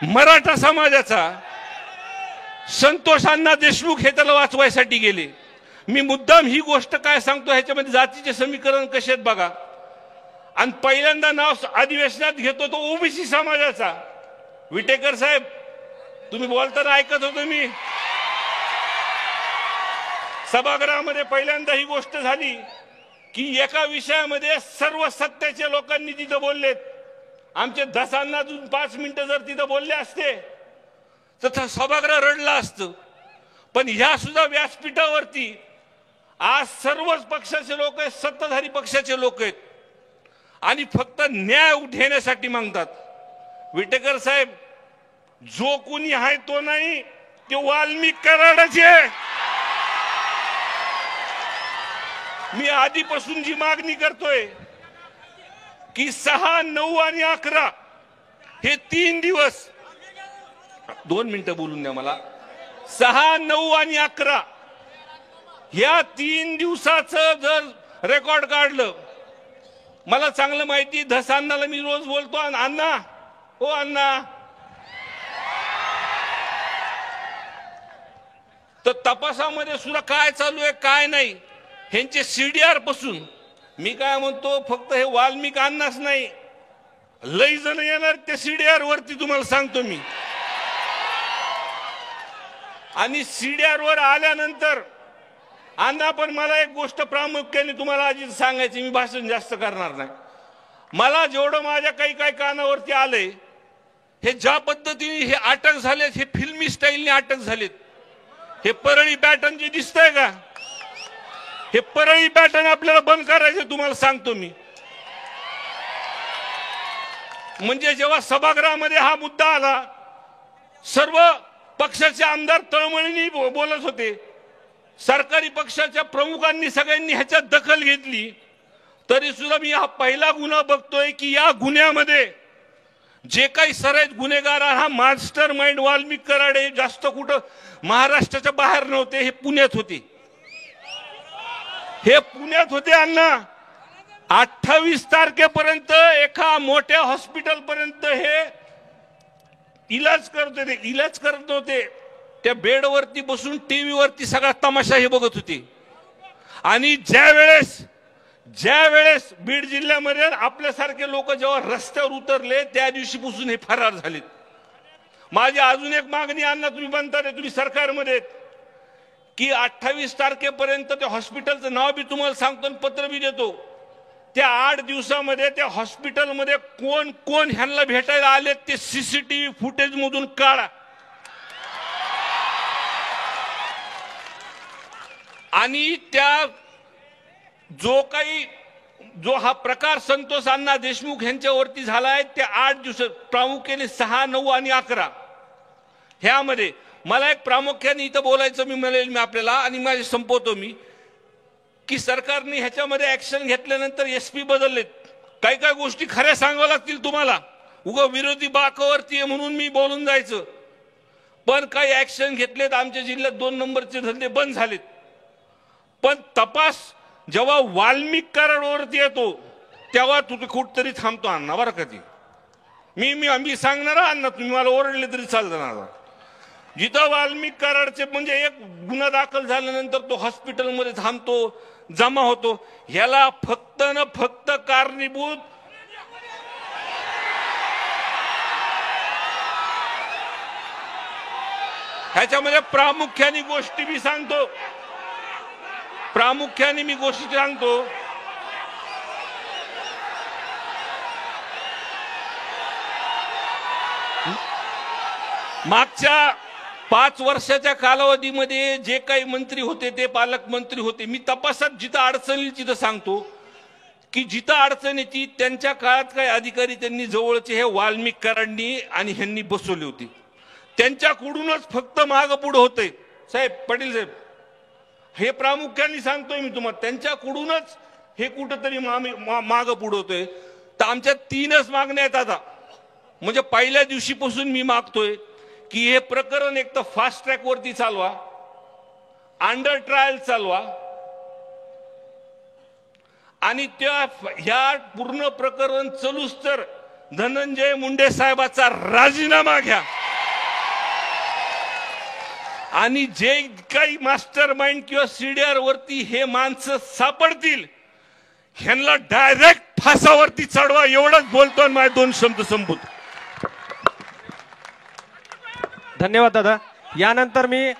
मराठा समाजाचा संतोष अण्णा देशमुख हे त्याला वाचवायसाठी गेले। मी मुद्दाम ही गोष्ट काय सांगतो, ह्याच्यामध्ये जातीचे समीकरण कसे आहेत बघा। आणि पहिल्यांदा नाव अधिवेशनात घेतो तो ओबीसी समाजाचा। विटेकर साहेब, तुम्ही बोलताना ऐकत होतो मी, सभागृहामध्ये पहिल्यांदा ही गोष्ट झाली की एका विषयामध्ये सर्व सत्तेच्या लोकांनी तिथं बोललेत। आमचे दसांना अजून 5 मिनिटं जर तिथं बोलले असते तर सभागृह रडला असतं। पण ह्या सुद्धा व्यासपीठावरती आज सर्वच पक्षाचे लोक आहेत, सत्ताधारी पक्षाचे लोक आहेत आणि फक्त न्याय उठवण्यासाठी मागतात। विटेकर साहेब, जो कोणी आहे तो नाही, ते वाल्मिक कराडाचे। मी आधीपासून जी मागणी करतोय की 6, 9 आणि 11 हे 3 दिवस, 2 मिनिटं बोलून द्या मला। 6, 9 आणि 11 या 3 दिवसाचं जर रेकॉर्ड काढलं, मला चांगलं माहिती, धसांनाला मी रोज बोलतो, अण्णा ओ अण्णा, तर तपासामध्ये सुद्धा काय चालू आहे काय नाही ह्यांचे सीडीआर पासून मी काय म्हणतो, फक्त हे वाल्मिक अण्णाच नाही, लई जण येणार त्या सीडीआर वरती, तुम्हाला सांगतो मी। आणि सीडीआर वर आल्यानंतर अण्णा, पण मला एक गोष्ट प्रामुख्याने तुम्हाला आधी सांगायची, मी भाषण जास्त करणार नाही। मला जेवढं माझ्या काही कानावरती आलंय, हे ज्या पद्धतीने हे अटक झालेत, हे फिल्मी स्टाईलने अटक झालेत। हे परळी पॅटर्न जे दिसतंय का, हे परळी पॅटर्न आपल्याला बंद करायचं, तुम्हाला सांगतो मी। म्हणजे जेव्हा सभागृहामध्ये हा मुद्दा आला, सर्व पक्षाचे आमदार तळमळीने बोलत होते, सरकारी पक्षाच्या प्रमुखांनी सगळ्यांनी ह्याच्यात दखल घेतली, तरी सुद्धा मी हा पहिला गुन्हा बघतोय की या गुन्ह्यामध्ये जे काही सराईत गुन्हेगार, हा मास्टर माइंड वाल्मिक कराडे जास्त कुठं महाराष्ट्राच्या बाहेर नव्हते, हे पुण्यात होते। हे पुण्यात होते अण्णा। 28 तारखेपर्यंत एका मोठ्या हॉस्पिटल पर्यंत हे इलाज करत होते। त्या बेडवरती बसून टीव्ही वरती सगळा तमाशा हे बघत होते। आणि ज्या वेळेस बीड जिल्ह्यामध्ये आपल्यासारखे लोक जेव्हा रस्त्यावर उतरले, त्या दिवशीपासून हे फरार झालेत। माझी अजून एक मागणी अण्णा, तुम्ही बनता रे, तुम्ही सरकारमध्ये, की 28 तारखेपर्यंत त्या हॉस्पिटलचं नाव बी तुम्हाला सांगतो, पत्र बी देतो, त्या 8 दिवसामध्ये त्या हॉस्पिटलमध्ये कोण कोण ह्यांना भेटायला आले ते सीसीटीव्ही फुटेज मधून काढा। आणि त्या जो हा प्रकार संतोष अण्णा देशमुख यांच्यावरती झालाय, ते 8 दिवस, प्रामुख्याने 6, 9 आणि 11 ह्यामध्ये मला एक प्रामुख्याने इथं बोलायचं मी आपल्याला, आणि माझे संपवतो मी, की सरकारने ह्याच्यामध्ये ऍक्शन घेतल्यानंतर एसपी बदललेत। काही गोष्टी खऱ्या सांगाव्या लागतील तुम्हाला, उगा विरोधी बाकावरती म्हणून मी बोलून जायचं, पण काही ऍक्शन घेतलेत। आमच्या जिल्ह्यात 2 नंबरचे धंदे बंद झालेत। पण तपास जेव्हा वाल्मिक कराडवरती येतो, तेव्हा तुम्ही कुठतरी थांबतो अण्णा, बरं का? ती मी सांगणार अण्णा, तुम्ही मला ओरडले तरी चालतं। जिथं वाल्मिक कराडचे म्हणजे एक गुन्हा दाखल झाल्यानंतर तो हॉस्पिटलमध्ये थांबतो, जमा होतो, ह्याला फक्त न फक्त कारणीभूत ह्याच्यामध्ये प्रामुख्याने गोष्टी मी सांगतो, मागच्या 5 वर्षाच्या कालावधीमध्ये जे काही मंत्री होते ते पालकमंत्री होते। मी तपासात जिथं अडचण येईल तिथं सांगतो की जिथं अडचण येते त्यांच्या काळात काही अधिकारी त्यांनी जवळचे हे वाल्मिक कराडांनी आणि ह्यांनी बसवले होते, त्यांच्याकडूनच फक्त माग पुढे होते। साहेब, पाटील साहेब, हे प्रामुख्याने सांगतोय मी तुम्हाला, त्यांच्याकडूनच हे कुठंतरी माग पुढे होतोय। तर आमच्या 3च मागण्या आहेत आता। म्हणजे पहिल्या दिवशीपासून मी मागतोय की हे प्रकरण एक तर फास्ट ट्रॅक वरती चालवा, अंडर ट्रायल चालवा, आणि ह्या पूर्ण प्रकरण चलूस तर धनंजय मुंडे साहेबाचा राजीनामा घ्या आणि जे काही मास्टर माइंड किंवा सीडीआर वरती हे माणसं सापडतील ह्यांना डायरेक्ट फासावरती चढवा, एवढंच बोलतो आणि माझे 2 शब्द संपवतो. धन्यवाद दादा. यानंतर मी